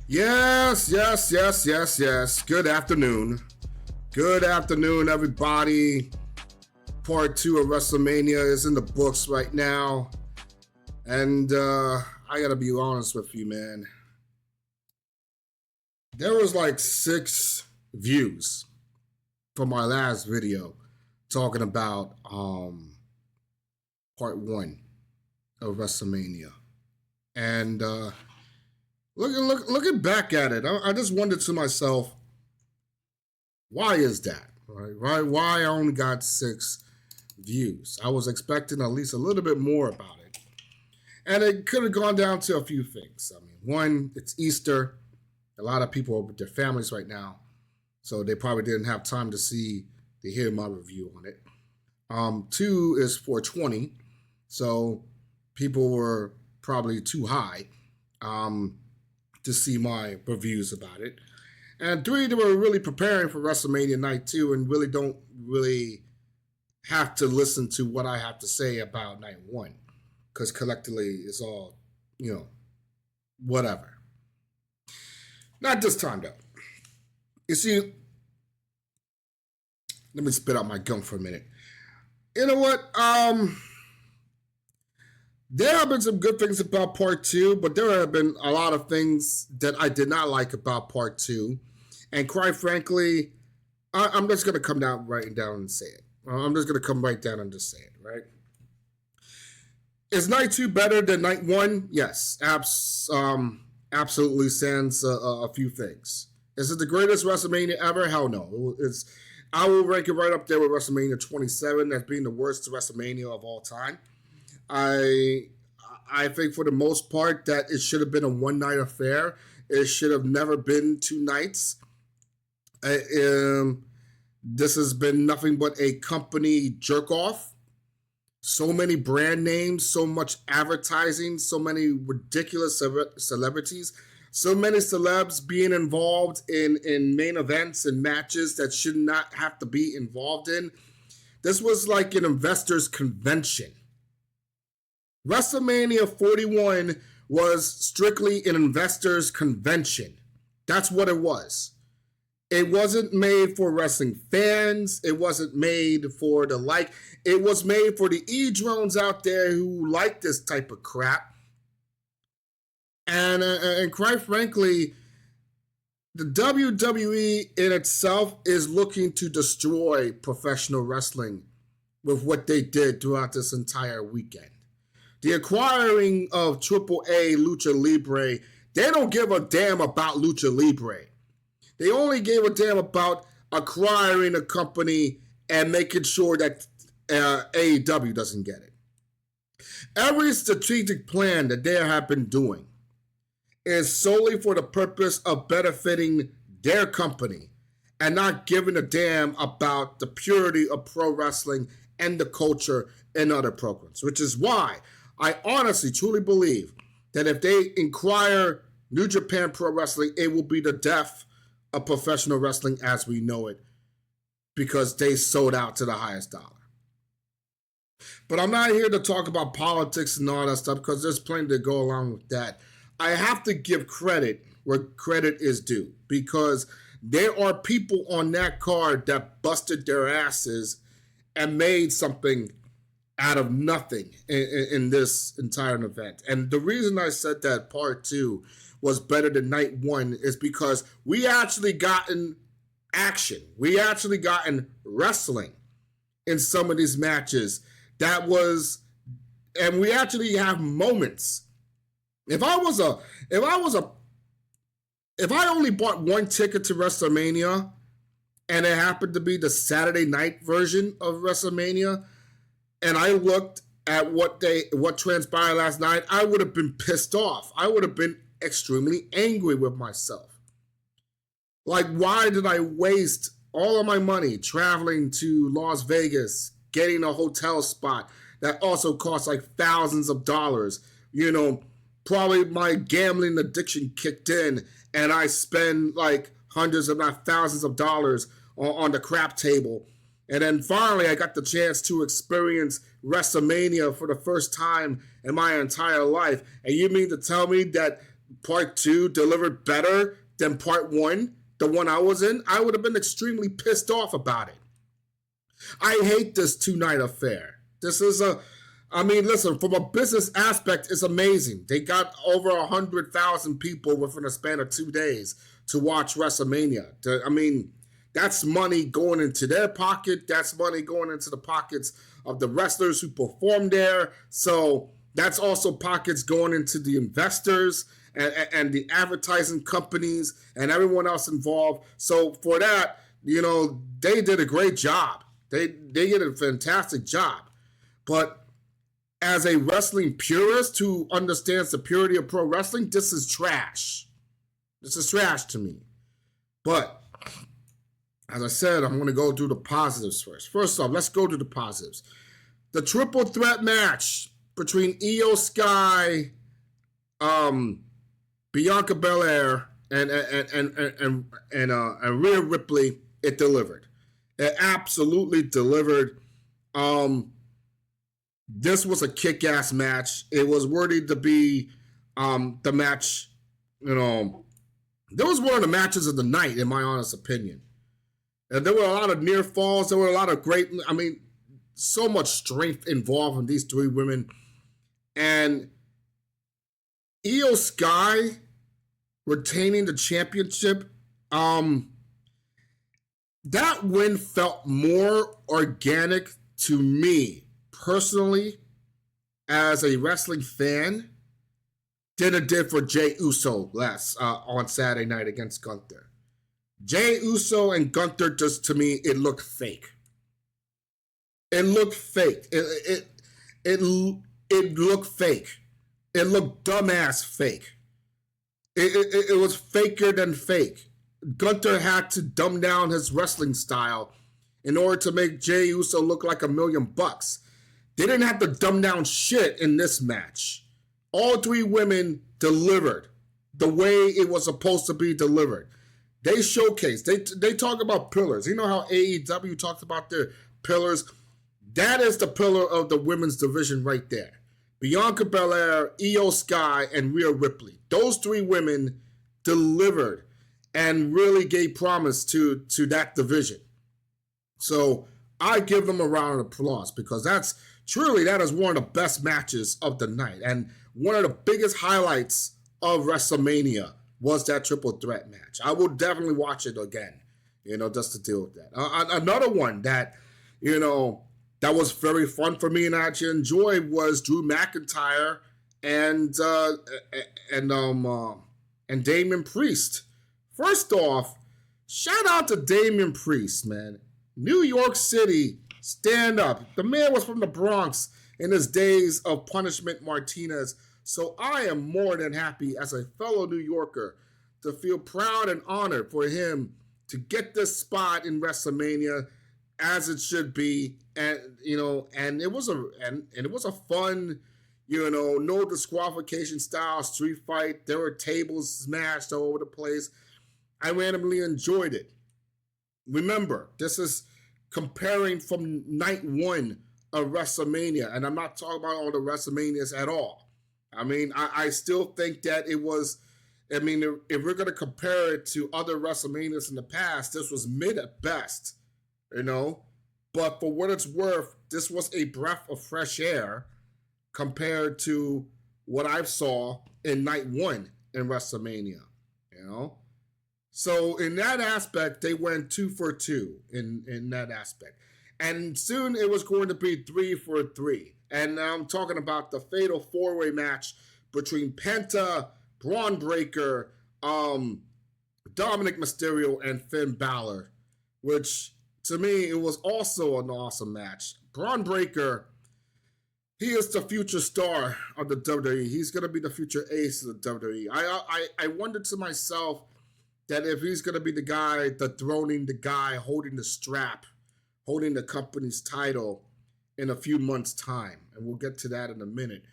Yes. Good afternoon. Good afternoon, everybody. Part 2 of WrestleMania is in the books right now. And I gotta be honest with you, man. There was like 6 views from my last video talking about part 1 of WrestleMania. And looking back at it, I just wondered to myself, why is that? Right? Why I only got 6 views? I was expecting at least a little bit more about it. And it could have gone down to a few things. I mean, one, it's Easter. A lot of people are with their families right now, so they probably didn't have time to hear my review on it. 2 is 420, so people were probably too high to see my reviews about it. And 3, they were really preparing for WrestleMania Night 2 and really don't have to listen to what I have to say about Night 1, because collectively it's all, whatever. Not this time, though. You see, let me spit out my gum for a minute. You know what? There have been some good things about part 2, but there have been a lot of things that I did not like about part 2. And quite frankly, I'm just going to come down right down and say it. I'm just going to come right down and just say it, right? Is Night 2 better than Night 1? Yes. Absolutely sans a few things. Is it the greatest WrestleMania ever? Hell no. I will rank it right up there with WrestleMania 27 as being the worst WrestleMania of all time. I think for the most part that it should have been a one-night affair. It should have never been 2 nights. This has been nothing but a company jerk-off. So many brand names, so much advertising, so many ridiculous celebrities, so many celebs being involved in main events and matches that should not have to be involved in. This was like an investors' convention. WrestleMania 41 was strictly an investors' convention. That's what it was. It wasn't made for wrestling fans. It wasn't made for the like. It was made for the E-drones out there who like this type of crap. And quite frankly, the WWE in itself is looking to destroy professional wrestling with what they did throughout this entire weekend. The acquiring of AAA Lucha Libre, they don't give a damn about Lucha Libre. They only gave a damn about acquiring a company and making sure that AEW doesn't get it. Every strategic plan that they have been doing is solely for the purpose of benefiting their company and not giving a damn about the purity of pro wrestling and the culture and other programs, which is why I honestly, truly believe that if they acquire New Japan Pro Wrestling, it will be the death of professional wrestling as we know it, because they sold out to the highest dollar. But I'm not here to talk about politics and all that stuff, because there's plenty to go along with that. I have to give credit where credit is due, because there are people on that card that busted their asses and made something out of nothing in this entire event. And the reason I said that part 2 was better than Night 1 is because we actually gotten action. We actually gotten wrestling in some of these matches. And we actually have moments. If I only bought 1 ticket to WrestleMania and it happened to be the Saturday night version of WrestleMania, and I looked at what transpired last night, I would have been pissed off. I would have been extremely angry with myself. Like, why did I waste all of my money traveling to Las Vegas, getting a hotel spot that also cost like thousands of dollars? Probably my gambling addiction kicked in and I spend like hundreds if not thousands of dollars on the crap table. And then finally, I got the chance to experience WrestleMania for the first time in my entire life. And you mean to tell me that part 2 delivered better than part 1, the one I was in, I would have been extremely pissed off about it. I hate this 2-night affair. This is listen, from a business aspect, it's amazing. They got over 100,000 people within a span of 2 days to watch WrestleMania. That's money going into their pocket. That's money going into the pockets of the wrestlers who perform there. So that's also pockets going into the investors and the advertising companies and everyone else involved. So for that, they did a great job. They did a fantastic job. But as a wrestling purist who understands the purity of pro wrestling, this is trash. This is trash to me. But as I said, I'm going to go through the positives first. First off, let's go to the positives. The triple threat match between Io Sky, Bianca Belair, and Rhea Ripley, it delivered. It absolutely delivered. This was a kick-ass match. It was worthy to be the match, There was one of the matches of the night, in my honest opinion. And there were a lot of near falls. There were a lot of great, so much strength involved in these 3 women. And Io Sky retaining the championship, that win felt more organic to me personally as a wrestling fan than it did for Jey Uso on Saturday night against Gunther. Jey Uso and Gunther, just to me, it looked fake. It looked fake. It looked fake. It looked dumbass fake. It was faker than fake. Gunther had to dumb down his wrestling style in order to make Jey Uso look like $1 million. They didn't have to dumb down shit in this match. All 3 women delivered the way it was supposed to be delivered. They showcased. They talk about pillars. You know how AEW talks about their pillars? That is the pillar of the women's division right there. Bianca Belair, Io Sky, and Rhea Ripley. Those 3 women delivered and really gave promise to that division. So I give them a round of applause because that is one of the best matches of the night. And one of the biggest highlights of WrestleMania was that triple threat match. I will definitely watch it again, just to deal with that. Another one that, that was very fun for me and I actually enjoyed was Drew McIntyre and Damian Priest. First off, shout out to Damian Priest, man. New York City, stand up. The man was from the Bronx in his days of Punishment Martinez. So I am more than happy as a fellow New Yorker to feel proud and honored for him to get this spot in WrestleMania as it should be. And it was a fun, no disqualification style street fight. There were tables smashed all over the place. I randomly enjoyed it. Remember, this is comparing from night 1 of WrestleMania, and I'm not talking about all the WrestleManias at all. I still think that it was, if we're going to compare it to other WrestleManias in the past, this was mid at best, But for what it's worth, this was a breath of fresh air compared to what I saw in night 1 in WrestleMania, So in that aspect, they went 2 for 2 in that aspect. And soon it was going to be 3 for 3. And I'm talking about the fatal 4-way match between Penta, Braun Breaker, Dominic Mysterio, and Finn Balor, which to me, it was also an awesome match. Braun Breaker, he is the future star of the WWE. He's going to be the future ace of the WWE. I wondered to myself that if he's going to be the guy, the guy holding the strap, holding the company's title in a few months' time. And we'll get to that in a minute.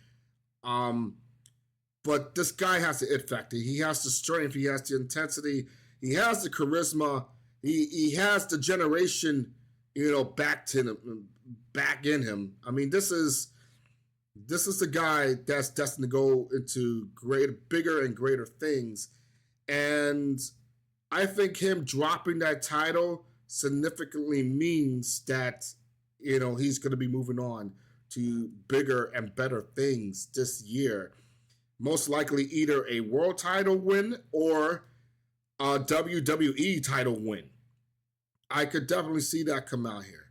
But this guy has the it factor. He has the strength. He has the intensity. He has the charisma. He has the generation, back in him. This is This is the guy that's destined to go into bigger and greater things. And I think him dropping that title significantly means that, he's going to be moving on to bigger and better things this year. Most likely either a world title win or a WWE title win. I could definitely see that come out here.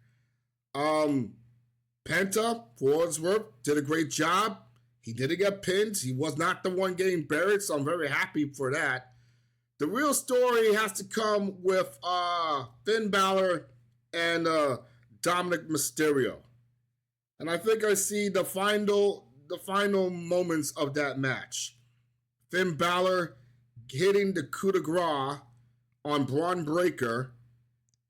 Penta, for what it's worth, did a great job. He didn't get pinned. He was not the one getting buried, so I'm very happy for that. The real story has to come with Finn Balor and Dominic Mysterio. And I think I see the final moments of that match. Finn Balor hitting the coup de grace on Braun Breaker,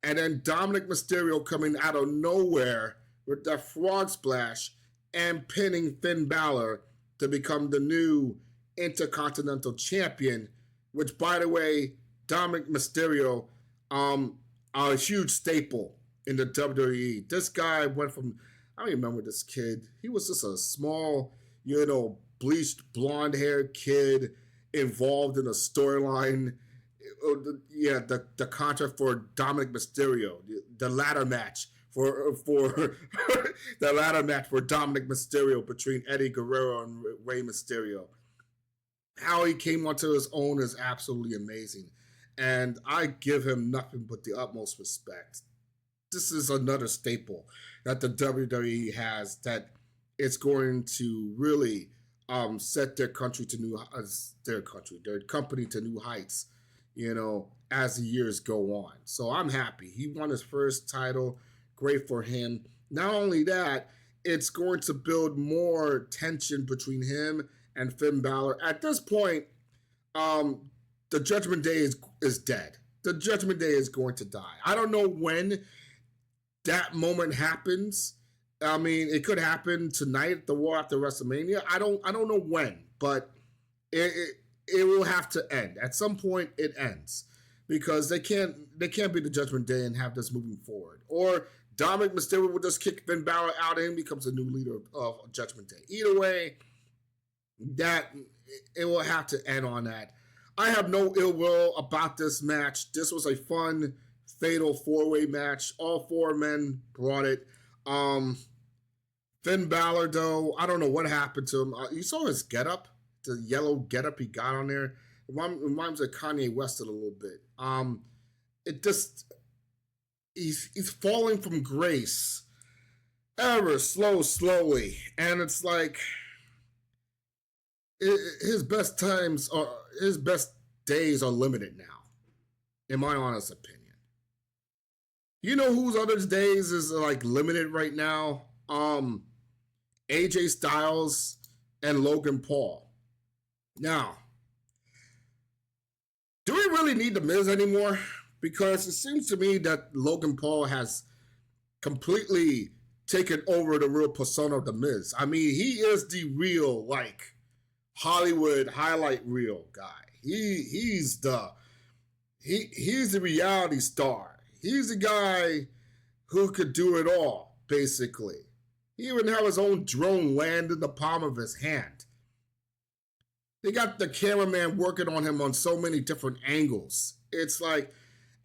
and then Dominic Mysterio coming out of nowhere with that frog splash and pinning Finn Balor to become the new Intercontinental Champion, which, by the way, Dominic Mysterio, a huge staple in the WWE. This guy went from, I remember this kid. He was just a small, bleached blonde-haired kid involved in a storyline. Yeah, the contract for Dominic Mysterio, the ladder match for the ladder match for Dominic Mysterio between Eddie Guerrero and Rey Mysterio. How he came onto his own is absolutely amazing, and I give him nothing but the utmost respect. This is another staple that the WWE has that it's going to really set their company to new heights, as the years go on. So I'm happy. He won his first title. Great for him. Not only that, it's going to build more tension between him and Finn Balor. At this point, the Judgment Day is dead. The Judgment Day is going to die. I don't know when that moment happens. I mean, it could happen tonight, the war after WrestleMania. I don't know when, but it will have to end. At some point, it ends because they can't be the Judgment Day and have this moving forward. Or Dominic Mysterio will just kick Finn Balor out and becomes the new leader of Judgment Day. Either way, that it will have to end on that. I have no ill will about this match. This was a fun, fatal four-way match. All four men brought it. Finn Balor, though, I don't know what happened to him. You saw his getup, the yellow getup he got on there. It reminds me of Kanye West a little bit. It just, he's falling from grace ever slowly, and it's like his best days are limited now, in my honest opinion. You know whose other days is like limited right now? AJ Styles and Logan Paul. Now, do we really need The Miz anymore? Because it seems to me that Logan Paul has completely taken over the real persona of The Miz. I mean, he is the real, Hollywood highlight reel guy. He's the reality star. He's the guy who could do it all, basically. He even have his own drone land in the palm of his hand. They got the cameraman working on him on so many different angles. It's like,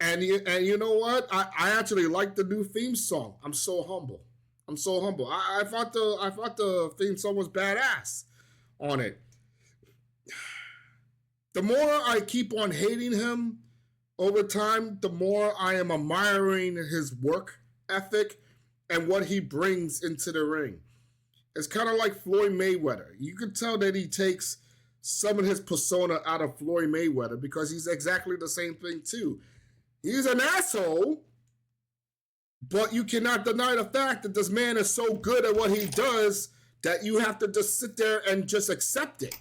and you know what? I actually like the new theme song. I'm so humble. I thought the theme song was badass on it. The more I keep on hating him over time, the more I am admiring his work ethic and what he brings into the ring. It's kind of like Floyd Mayweather. You can tell that he takes some of his persona out of Floyd Mayweather because he's exactly the same thing too. He's an asshole, but you cannot deny the fact that this man is so good at what he does that you have to just sit there and just accept it.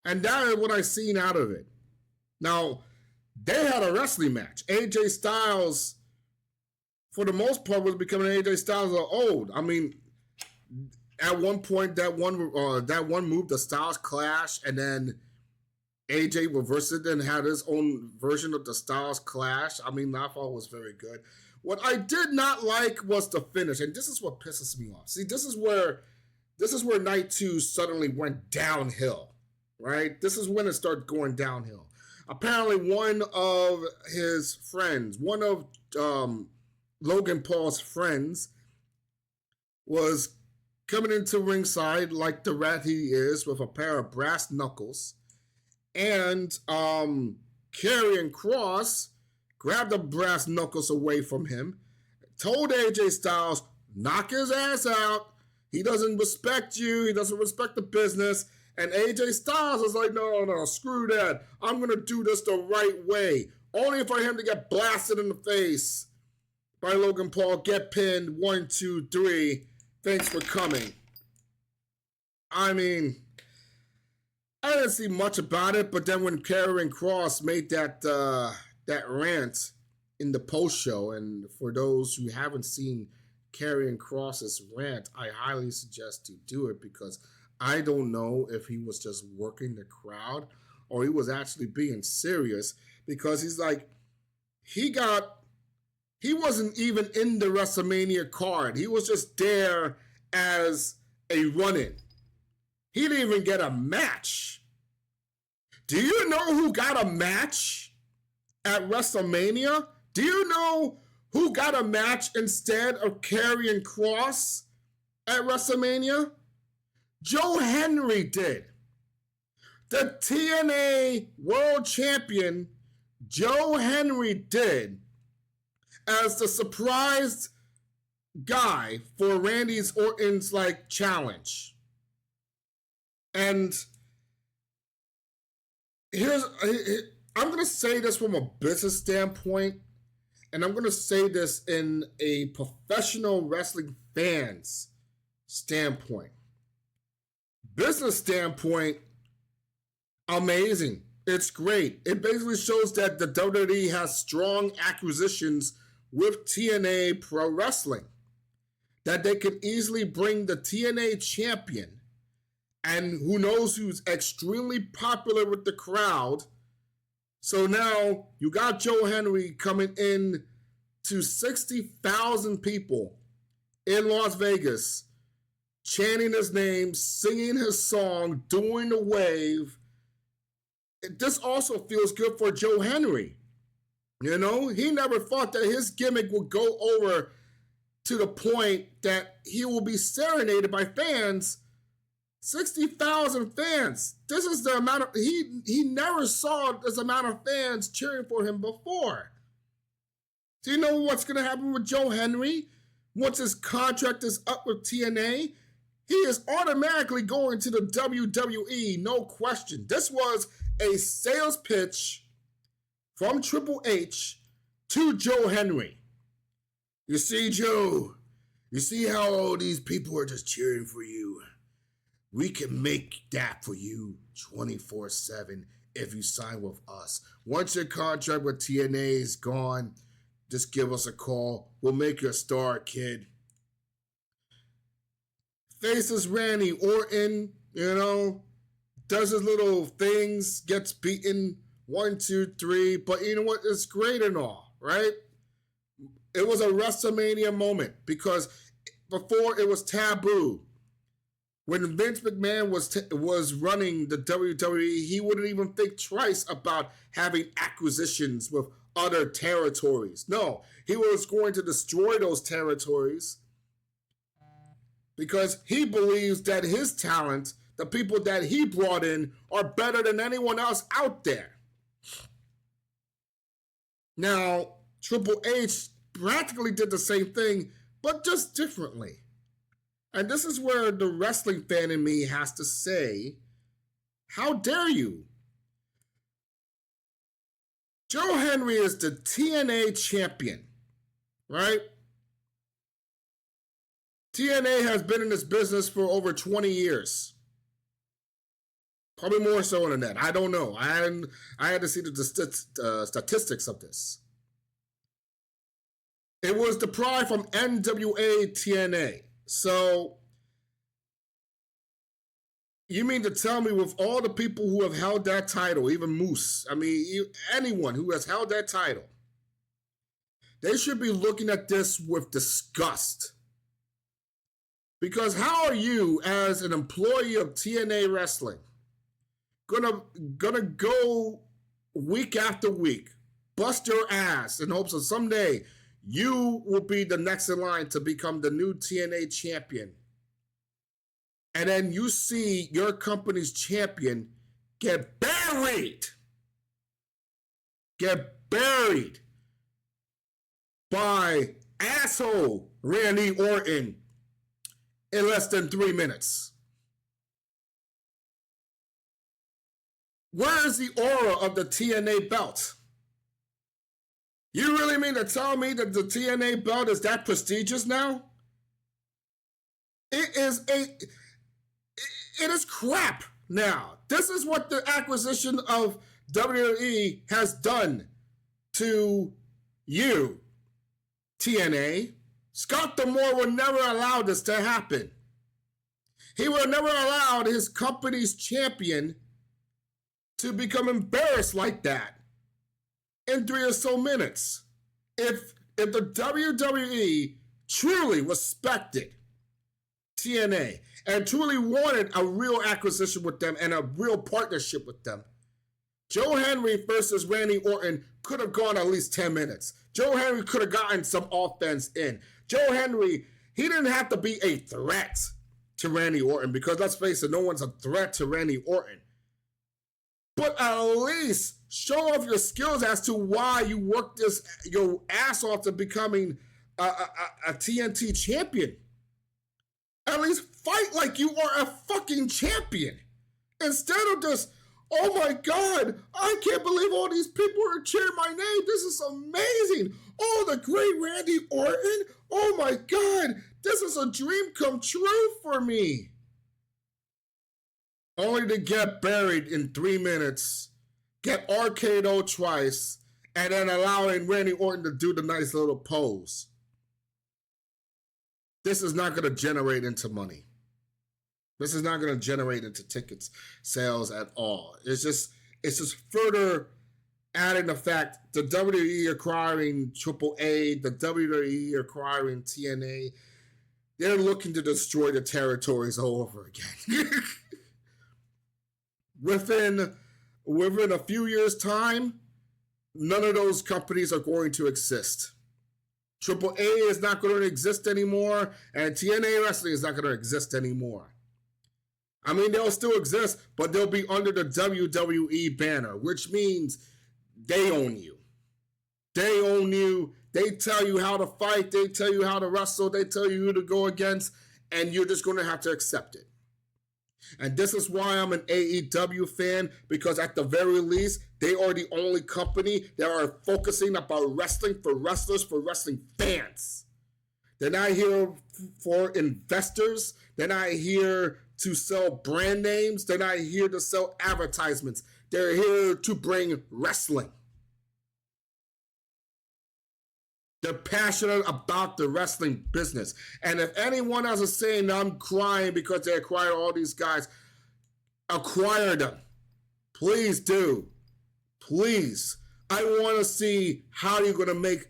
And that is what I've seen out of it. Now, they had a wrestling match. AJ Styles, for the most part, was becoming AJ Styles old. I mean, at one point, that one move, the Styles Clash, and then AJ reversed it and had his own version of the Styles Clash. I mean, that thought was very good. What I did not like was the finish, and this is what pisses me off. See, this is where this is where night 2 suddenly went downhill, right? This is when it started going downhill. Apparently, one of his friends, one of Logan Paul's friends, was coming into ringside like the rat he is with a pair of brass knuckles. And Karrion Kross grabbed the brass knuckles away from him, told AJ Styles, knock his ass out. He doesn't respect you. He doesn't respect the business. And AJ Styles is like, no, screw that. I'm going to do this the right way. Only for him to get blasted in the face by Logan Paul, get pinned, 1, 2, 3. Thanks for coming. I mean, I didn't see much about it, but then when Karrion Kross made that rant in the post show, and for those who haven't seen Karrion Kross's rant, I highly suggest you do it, because I don't know if he was just working the crowd or he was actually being serious, because he's like, he wasn't even in the WrestleMania card. He was just there as a run-in. He didn't even get a match. Do you know who got a match at WrestleMania? Do you know who got a match instead of Karrion Kross at WrestleMania? Joe Henry did. The TNA World Champion, Joe Henry, did as the surprised guy for Randy Orton's challenge. And I'm going to say this from a business standpoint, and I'm going to say this in a professional wrestling fan's standpoint. Business standpoint, amazing. It's great. It basically shows that the WWE has strong acquisitions with TNA Pro Wrestling. That they can easily bring the TNA champion, and who knows who's extremely popular with the crowd. So now you got Joe Henry coming in to 60,000 people in Las Vegas, chanting his name, singing his song, doing the wave. This also feels good for Joe Henry. You know, he never thought that his gimmick would go over to the point that he will be serenaded by fans. 60,000 fans. This is the amount of, he never saw this amount of fans cheering for him before. Do you know what's going to happen with Joe Henry? Once his contract is up with TNA, he is automatically going to the WWE, no question. This was a sales pitch from Triple H to Joe Henry. You see, Joe, you see how all these people are just cheering for you? We can make that for you 24/7 if you sign with us. Once your contract with TNA is gone, just give us a call. We'll make you a star, kid. Faces Randy Orton, does his little things, gets beaten 1, 2, 3. But you know what? It's great and all, right? It was a WrestleMania moment, because before it was taboo. When Vince McMahon was running the WWE, he wouldn't even think twice about having acquisitions with other territories. No, he was going to destroy those territories because he believes that his talent, the people that he brought in, are better than anyone else out there. Now, Triple H practically did the same thing, but just differently. And this is where the wrestling fan in me has to say, how dare you? Joe Henry is the TNA champion, right? TNA has been in this business for over 20 years. Probably more so than that. I don't know. I had to see the statistics of this. It was deprived from NWA TNA. So, you mean to tell me with all the people who have held that title, even Moose, anyone who has held that title, they should be looking at this with disgust. Because how are you, as an employee of TNA Wrestling, gonna go week after week, bust your ass in hopes of someday you will be the next in line to become the new TNA champion, and then you see your company's champion get buried by asshole Randy Orton in less than 3 minutes? Where is the aura of the TNA belt? You really mean to tell me that the TNA belt is that prestigious now? It is crap now. This is what the acquisition of WWE has done to you, TNA. Scott D'Amore would never allow this to happen. He would never allow his company's champion to become embarrassed like that in 3 or so minutes. If the WWE truly respected TNA and truly wanted a real acquisition with them and a real partnership with them, Joe Henry versus Randy Orton could have gone at least 10 minutes. Joe Henry could have gotten some offense in. Joe Henry, he didn't have to be a threat to Randy Orton, because let's face it, no one's a threat to Randy Orton. But at least show off your skills as to why you worked your ass off to becoming a TNT champion. At least fight like you are a fucking champion. Instead of just, oh my God, I can't believe all these people are cheering my name. This is amazing. Oh, the great Randy Orton. Oh my God, this is a dream come true for me. Only to get buried in 3 minutes, get RKO'd twice, and then allowing Randy Orton to do the nice little pose. This is not going to generate into money. This is not going to generate into tickets sales at all. It's just further adding the fact the WWE acquiring AAA, the WWE acquiring TNA, they're looking to destroy the territories all over again. Within a few years' time, none of those companies are going to exist. AAA is not going to exist anymore, and TNA Wrestling is not going to exist anymore. I mean, they'll still exist, but they'll be under the WWE banner, which means they own you. They own you. They tell you how to fight. They tell you how to wrestle. They tell you who to go against, and you're just going to have to accept it. And this is why I'm an AEW fan, because at the very least, they are the only company that are focusing about wrestling for wrestlers, for wrestling fans. They're not here for investors. They're not here to sell brand names. They're not here to sell advertisements. They're here to bring wrestling. They're passionate about the wrestling business. And if anyone else is saying I'm crying because they acquired all these guys, acquire them. Please do. Please. I want to see how you're going to make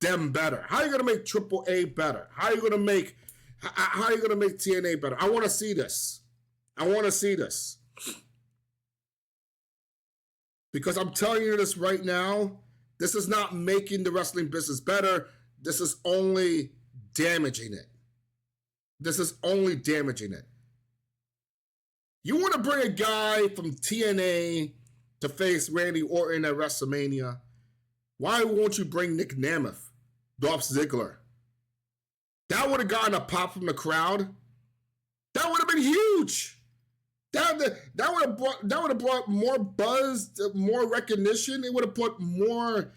them better. How are you going to make AAA better? How are you going to make TNA better? I want to see this. I want to see this. Because I'm telling you this right now, this is not making the wrestling business better. This is only damaging it. This is only damaging it. You want to bring a guy from TNA to face Randy Orton at WrestleMania? Why won't you bring Nick Nemeth, Dolph Ziggler? That would have gotten a pop from the crowd. That would have been huge. That would have brought more buzz, more recognition. It would have put more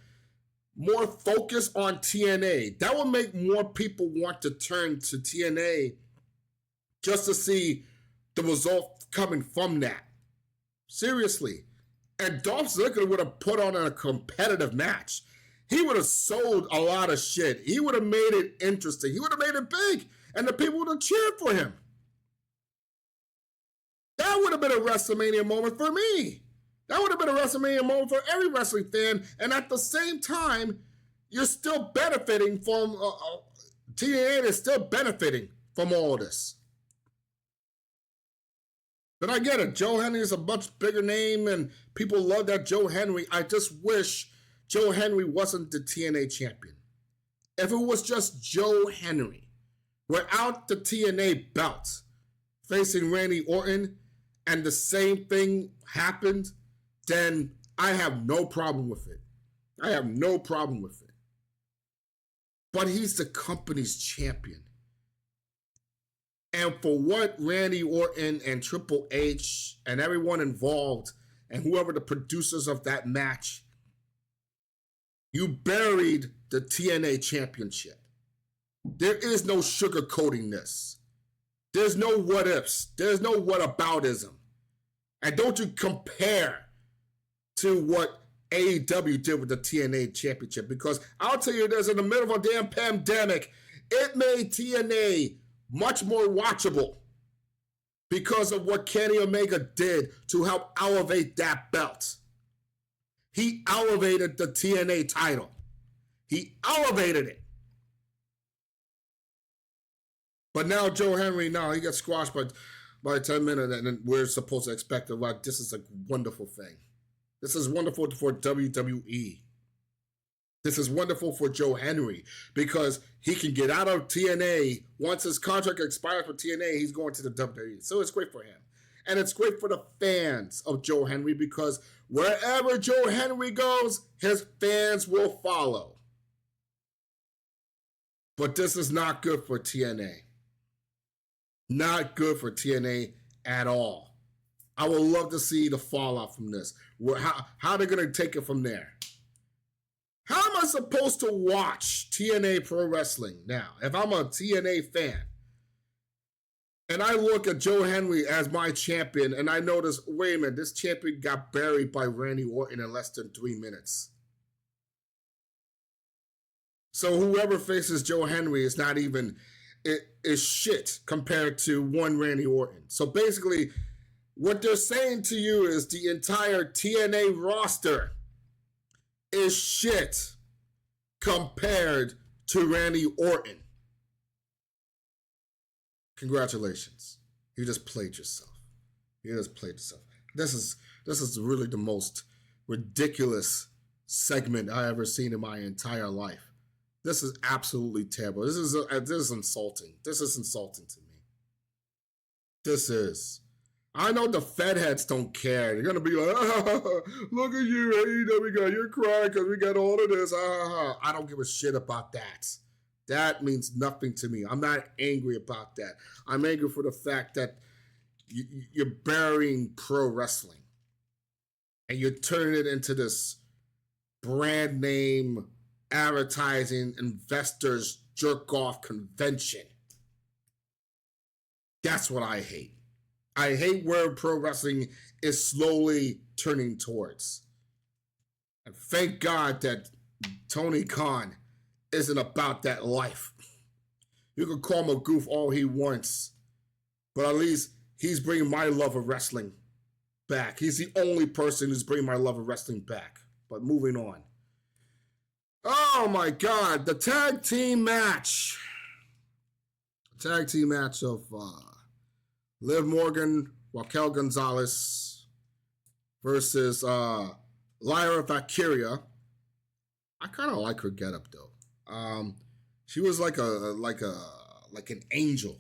focus on TNA. That would make more people want to turn to TNA just to see the result coming from that. Seriously. And Dolph Ziggler would have put on a competitive match. He would have sold a lot of shit. He would have made it interesting. He would have made it big. And the people would have cheered for him. That would have been a WrestleMania moment for me. That would have been a WrestleMania moment for every wrestling fan. And at the same time, you're still benefiting from TNA is still benefiting from all this. But I get it. Joe Henry is a much bigger name, and people love that Joe Henry. I just wish Joe Henry wasn't the TNA champion. If it was just Joe Henry, without the TNA belt, facing Randy Orton, and the same thing happened, then I have no problem with it. I have no problem with it. But he's the company's champion. And for what Randy Orton and Triple H and everyone involved and whoever the producers of that match, you buried the TNA championship. There is no sugarcoating this. There's no what ifs. There's no whataboutism. And don't you compare to what AEW did with the TNA championship, because I'll tell you this, in the middle of a damn pandemic, it made TNA much more watchable because of what Kenny Omega did to help elevate that belt. He elevated the TNA title. He elevated it. But now Joe Henry, he got squashed by 10 minutes, and then we're supposed to expect it. Like, this is a wonderful thing. This is wonderful for WWE. This is wonderful for Joe Henry because he can get out of TNA. Once his contract expires for TNA, he's going to the WWE. So it's great for him. And it's great for the fans of Joe Henry because wherever Joe Henry goes, his fans will follow. But this is not good for TNA. Not good for TNA at all. I would love to see the fallout from this. How they're going to take it from there. How am I supposed to watch TNA Pro Wrestling now if I'm a TNA fan? And I look at Joe Henry as my champion and I notice, wait a minute, this champion got buried by Randy Orton in less than 3 minutes. So whoever faces Joe Henry is not even, is shit compared to one Randy Orton. So basically, what they're saying to you is the entire TNA roster is shit compared to Randy Orton. Congratulations. You just played yourself. This is really the most ridiculous segment I ever seen in my entire life. This is absolutely terrible. This is insulting. This is insulting to me. This is. I know the Fed heads don't care. They're going to be like, look at you, AEW guy, you're crying because we got all of this. I don't give a shit about that. That means nothing to me. I'm not angry about that. I'm angry for the fact that you're burying pro wrestling. And you're turning it into this brand name advertising investors jerk-off convention. That's what I hate. I hate where pro wrestling is slowly turning towards. And thank God that Tony Khan isn't about that life. You can call him a goof all he wants, but at least he's bringing my love of wrestling back. He's the only person who's bringing my love of wrestling back. But moving on. Oh my God, the tag team match. The tag team match of Liv Morgan, Raquel Gonzalez versus Lyra Valkyria. I kind of like her getup though. She was like an angel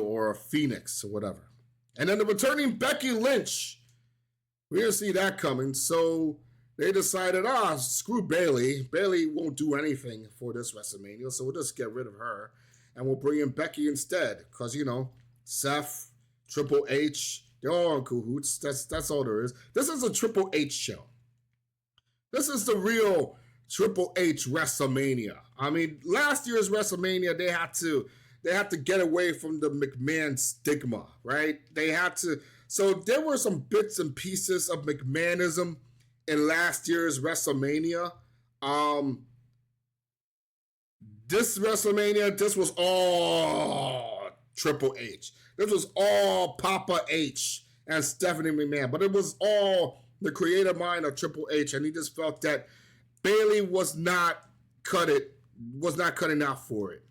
or a phoenix or whatever. And then the returning Becky Lynch. We didn't see that coming, so they decided, screw Bayley. Bayley won't do anything for this WrestleMania, so we'll just get rid of her and we'll bring in Becky instead, because Seth, Triple H, they're all in cahoots. That's all there is. This is a Triple H show. This is the real Triple H WrestleMania. I mean, last year's WrestleMania, they had to get away from the McMahon stigma, right? They had to. So there were some bits and pieces of McMahonism in last year's WrestleMania. This WrestleMania, this was all Triple H. This was all Papa H and Stephanie McMahon. But it was all the creative mind of Triple H, and he just felt that Bayley was not cutting out for it.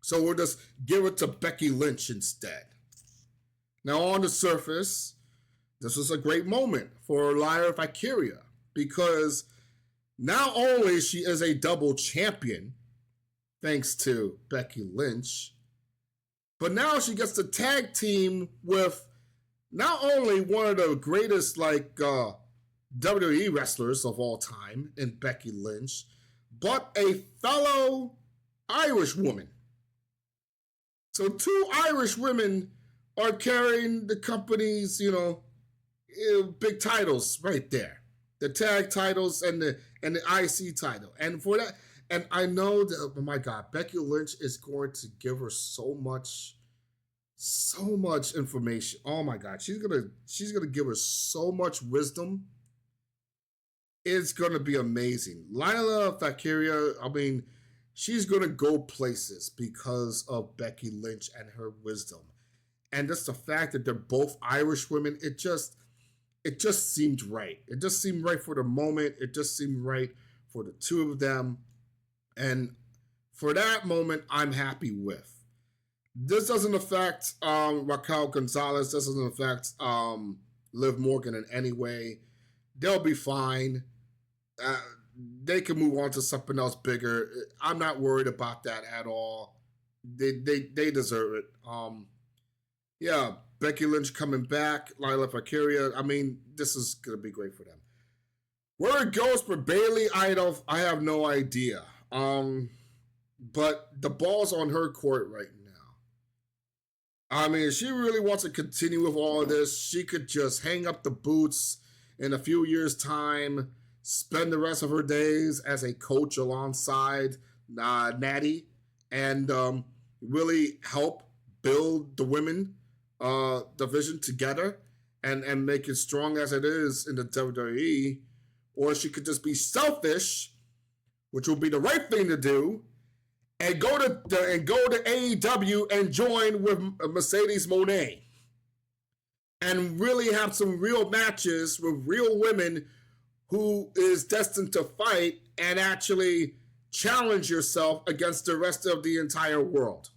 So we'll just give it to Becky Lynch instead. Now, on the surface, this was a great moment for Lyra Valkyria because not only she is a double champion, thanks to Becky Lynch, but now she gets to tag team with not only one of the greatest WWE wrestlers of all time in Becky Lynch, but a fellow Irish woman. So 2 Irish women are carrying the company's, big titles right there. The tag titles and the IC title. And for that, and I know that, oh my God, Becky Lynch is going to give her so much information. Oh my God, she's gonna give her so much wisdom. It's gonna be amazing. Lyra Valkyria, I mean, she's gonna go places because of Becky Lynch and her wisdom. And just the fact that they're both Irish women, it just seemed right. It just seemed right for the moment. It just seemed right for the 2 of them. And for that moment, I'm happy with. This doesn't affect Raquel Gonzalez. This doesn't affect Liv Morgan in any way. They'll be fine. They can move on to something else bigger. I'm not worried about that at all. They deserve it. Yeah, Becky Lynch coming back, Lyra Valkyria. I mean, this is gonna be great for them. Where it goes for Bayley, I have no idea. But the ball's on her court right now. I mean, if she really wants to continue with all of this, she could just hang up the boots in a few years' time, spend the rest of her days as a coach alongside Natty, and really help build the women division together and make it strong as it is in the WWE. Or she could just be selfish, which will be the right thing to do, and go to AEW and join with Mercedes Moné and really have some real matches with real women who is destined to fight and actually challenge yourself against the rest of the entire world.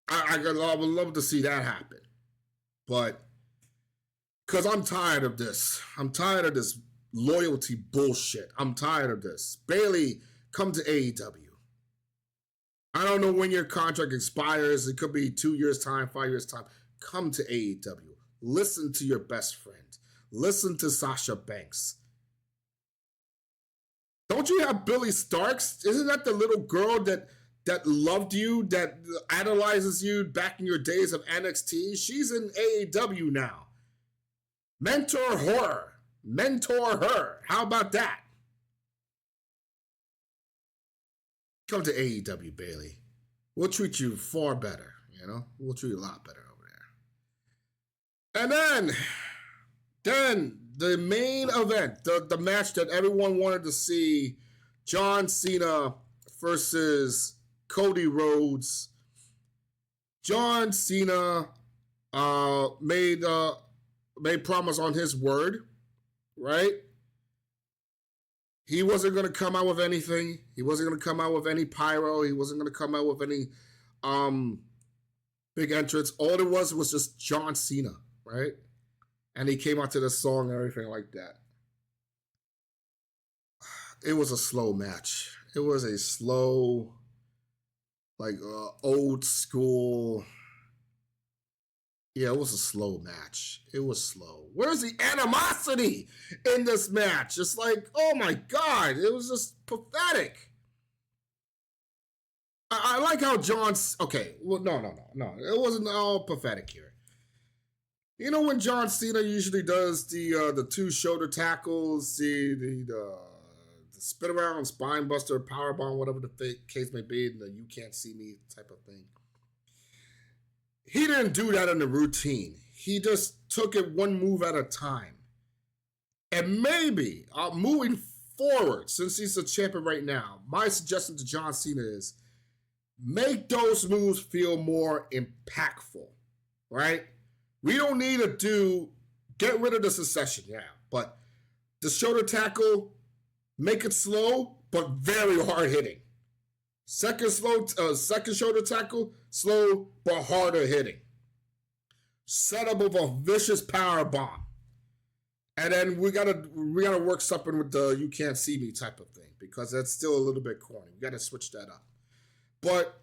I would love to see that happen. But because I'm tired of this. I'm tired of this loyalty bullshit. I'm tired of this. Bayley, come to AEW. I don't know when your contract expires. It could be 2 years' time, 5 years' time. Come to AEW. Listen to your best friend. Listen to Sasha Banks. Don't you have Billy Starks? Isn't that the little girl that loved you, that idolizes you back in your days of NXT? She's in AEW now. Mentor her. Mentor her. How about that? Come to AEW, Bayley. We'll treat you far better, We'll treat you a lot better over there. And then the main event, the match that everyone wanted to see, John Cena versus Cody Rhodes. John Cena made promise on his word, right? He wasn't going to come out with anything. He wasn't going to come out with any pyro. He wasn't going to come out with any big entrance. All it was just John Cena, right? And he came out to the song and everything like that. It was a slow match. It was a slow, old school. Yeah, it was a slow match. It was slow. Where's the animosity in this match? It's like, oh my God, it was just pathetic. I like how John's... Okay, well, no. It wasn't all pathetic here. You know when John Cena usually does the 2 shoulder tackles, the spin around, spine buster, powerbomb, whatever the case may be, the you can't see me type of thing. He didn't do that in the routine. He just took it one move at a time. And maybe, moving forward, since he's the champion right now, my suggestion to John Cena is make those moves feel more impactful, right? We don't need to get rid of the succession, but the shoulder tackle, make it slow, but very hard hitting. Second shoulder tackle, slow but harder hitting. Setup of a vicious power bomb. And then we gotta work something with the "you can't see me" type of thing, because that's still a little bit corny. We gotta switch that up. But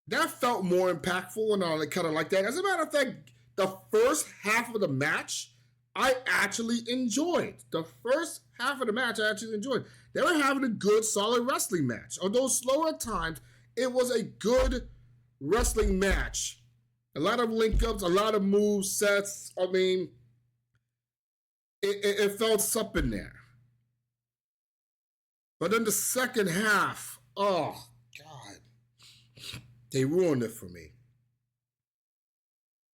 that felt more impactful, and I kind of like that. As a matter of fact, the first half of the match, I actually enjoyed. The first half of the match, I actually enjoyed. They were having a good, solid wrestling match. Although slow at times, it was a good wrestling match. A lot of link-ups, a lot of moves, sets. I mean, it felt something there. But then the second half, oh, God. They ruined it for me.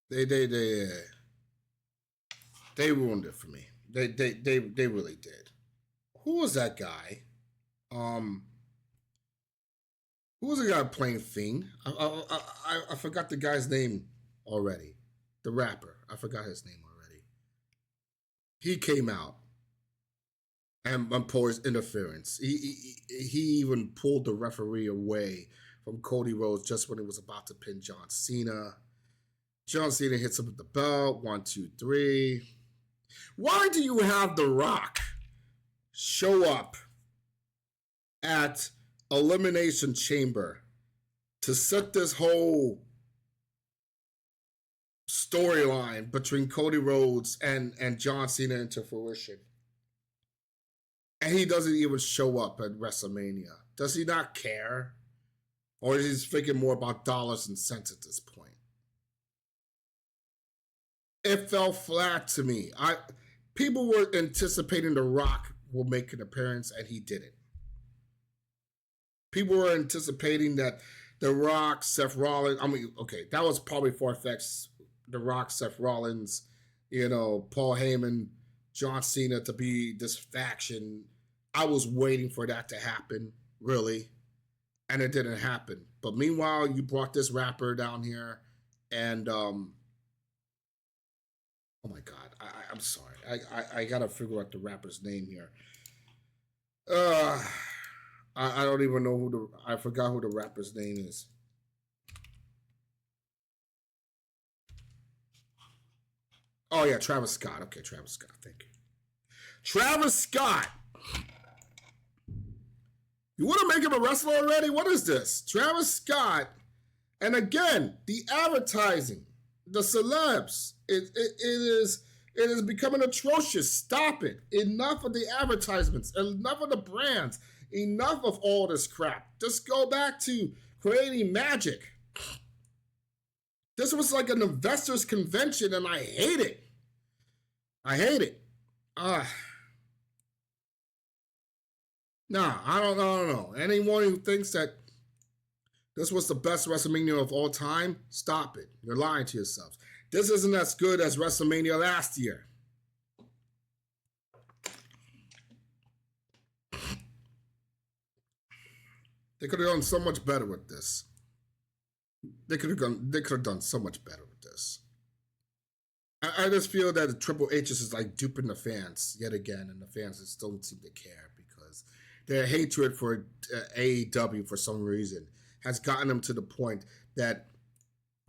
They ruined it for me. They really did. Who was that guy? Who was the guy playing Fiend? I forgot the guy's name already. The rapper. I forgot his name already. He came out and pulled his interference. He even pulled the referee away from Cody Rhodes just when he was about to pin John Cena. John Cena hits him with the belt. 1, 2, 3. Why do you have The Rock show up at Elimination Chamber to set this whole storyline between Cody Rhodes and John Cena into fruition? And he doesn't even show up at WrestleMania. Does he not care? Or is he thinking more about dollars and cents at this point? It fell flat to me. People were anticipating The Rock will make an appearance, and he didn't. People were anticipating that The Rock, Seth Rollins, okay, that was probably far-fetched. The Rock, Seth Rollins, Paul Heyman, John Cena to be this faction. I was waiting for that to happen, really. And it didn't happen. But meanwhile, you brought this rapper down here, and oh my God, I'm sorry. I gotta figure out the rapper's name here. I don't even know I forgot who the rapper's name is. Oh yeah, Travis Scott. Okay, Travis Scott. Thank you. Travis Scott. You want to make him a wrestler already? What is this? Travis Scott. And again, the advertising, the celebs, it is becoming atrocious. Stop it. Enough of the advertisements. Enough of the brands. Enough of all this crap. Just go back to creating magic. This was like an investors convention, and I hate it. I hate it. Nah, I don't know. Anyone who thinks that this was the best WrestleMania of all time, stop it. You're lying to yourselves. This isn't as good as WrestleMania last year. They could have done so much better with this. They could have done so much better with this. I just feel that Triple H is like duping the fans yet again, and the fans just don't seem to care because their hatred for AEW for some reason has gotten them to the point that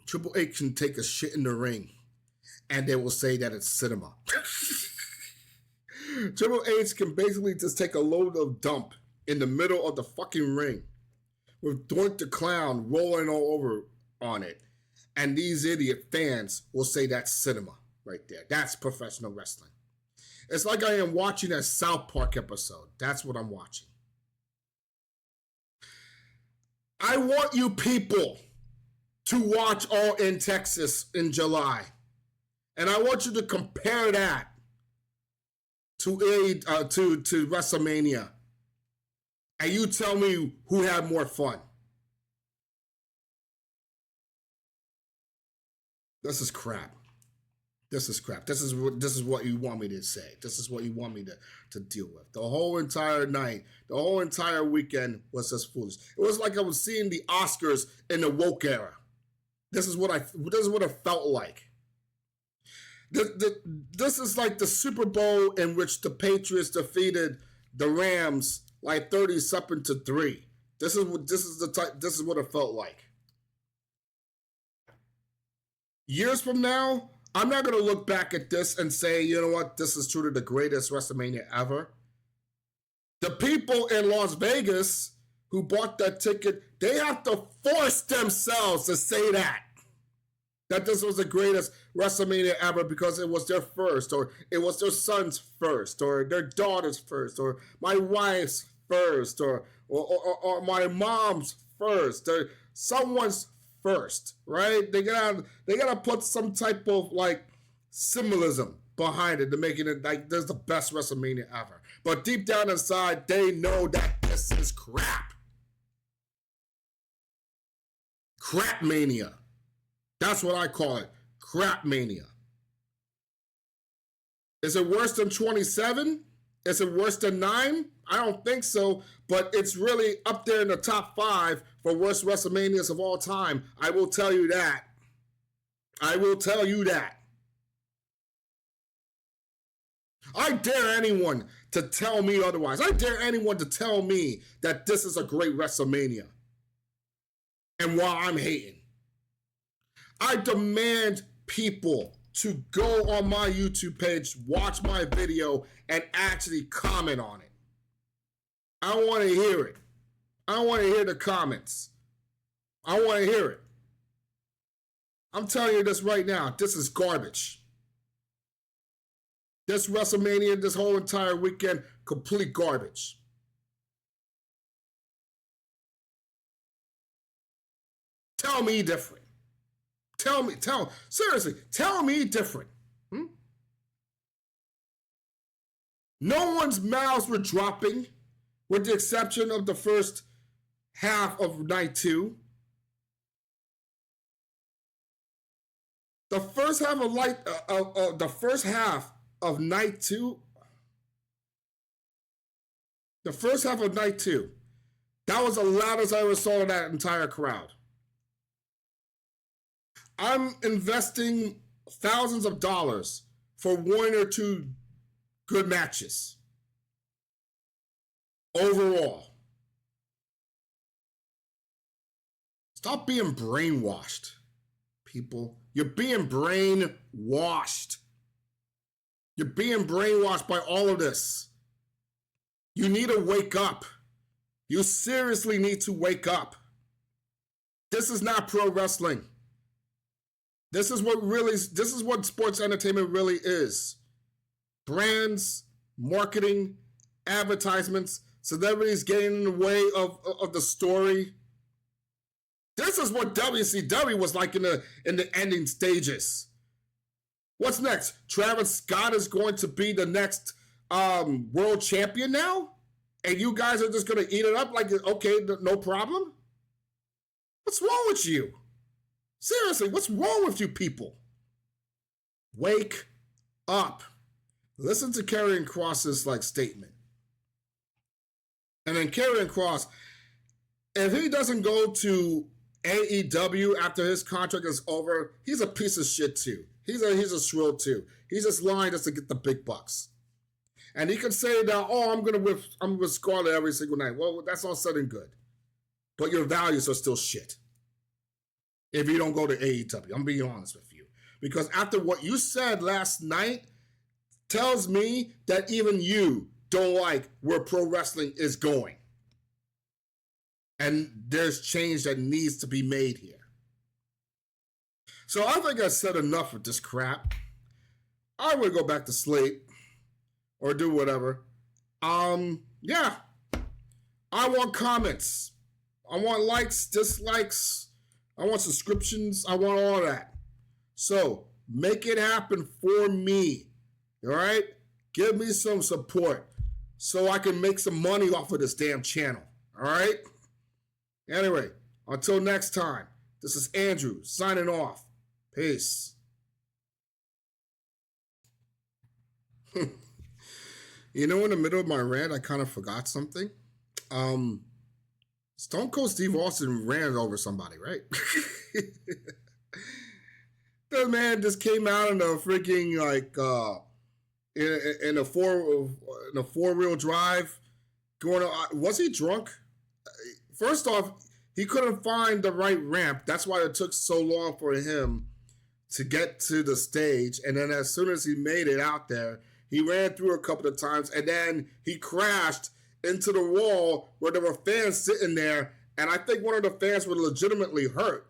Triple H can take a shit in the ring and they will say that it's cinema. Triple H can basically just take a load of dump in the middle of the fucking ring with Doink the Clown rolling all over on it. And these idiot fans will say that's cinema right there. That's professional wrestling. It's like I am watching a South Park episode. That's what I'm watching. I want you people to watch All in Texas in July. And I want you to compare that to WrestleMania. And you tell me who had more fun. This is crap. This is crap. This is what you want me to say. This is what you want me to deal with. The whole entire night, the whole entire weekend was just foolish. It was like I was seeing the Oscars in the woke era. This is what it felt like. This is like the Super Bowl in which the Patriots defeated the Rams like 30-something to 3. This is what it felt like. Years from now, I'm not going to look back at this and say, you know what, this is truly the greatest WrestleMania ever. The people in Las Vegas who bought that ticket, they have to force themselves to say that this was the greatest WrestleMania ever because it was their first, or it was their son's first, or their daughter's first, or my wife's first, or my mom's first, or someone's first, right? They gotta put some type of like symbolism behind it to making it like this is the best WrestleMania ever. But deep down inside, they know that this is crap. Crap mania. That's what I call it. Crap mania. Is it worse than 27? Is it worse than 9? I don't think so, but it's really up there in the top 5 for worst WrestleManias of all time. I will tell you that. I will tell you that. I dare anyone to tell me otherwise. I dare anyone to tell me that this is a great WrestleMania. And while I'm hating, I demand people to go on my YouTube page, watch my video, and actually comment on it. I want to hear it. I want to hear the comments. I want to hear it. I'm telling you this right now. This is garbage. This WrestleMania, this whole entire weekend, complete garbage. Tell me different. Seriously, tell me different. No one's mouths were dropping, with the exception of the first half of night 2. The first half of night 2. The first half of night 2. That was the loudest I ever saw in that entire crowd. I'm investing thousands of dollars for 1 or 2 good matches. Overall. Stop being brainwashed, people. You're being brainwashed. You're being brainwashed by all of this. You need to wake up. You seriously need to wake up. This is not pro wrestling. This is what sports entertainment really is. Brands, marketing, advertisements, celebrities getting in the way of the story. This is what WCW was like in the ending stages. What's next? Travis Scott is going to be the next world champion now? And you guys are just going to eat it up like, okay, no problem? What's wrong with you? Seriously, what's wrong with you people? Wake up. Listen to Karrion Kross's statement. And then Karrion Kross, if he doesn't go to AEW after his contract is over, he's a piece of shit too. He's a shrill too. He's just lying just to get the big bucks. And he can say that, oh, I'm with Scarlett every single night. Well, that's all said and good. But your values are still shit. If you don't go to AEW, I'm being honest with you. Because after what you said last night tells me that even you don't like where pro wrestling is going. And there's change that needs to be made here. So I think I said enough with this crap. I would go back to sleep or do whatever. Yeah. I want comments. I want likes, dislikes. I want subscriptions. I want all that. So make it happen for me. All right? Give me some support so I can make some money off of this damn channel. All right? Anyway, until next time, this is Andrew signing off. Peace. You know, in the middle of my rant, I kind of forgot something. Stone Cold Steve Austin ran over somebody, right? The man just came out in a freaking in a four-wheel drive. Was he drunk? First off, he couldn't find the right ramp. That's why it took so long for him to get to the stage. And then as soon as he made it out there, he ran through a couple of times, and then he crashed into the wall where there were fans sitting there, and I think one of the fans was legitimately hurt.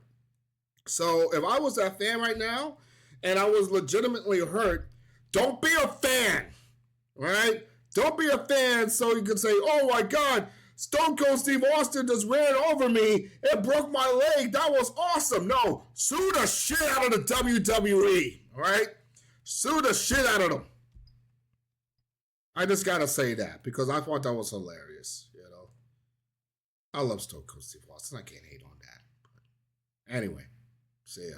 So if I was that fan right now and I was legitimately hurt, don't be a fan, right? Don't be a fan so you can say, oh my God, Stone Cold Steve Austin just ran over me and broke my leg. That was awesome. No, sue the shit out of the WWE, all right? Sue the shit out of them. I just gotta say that because I thought that was hilarious, you know. I love Stone Cold Steve Austin. I can't hate on that. But anyway, see ya.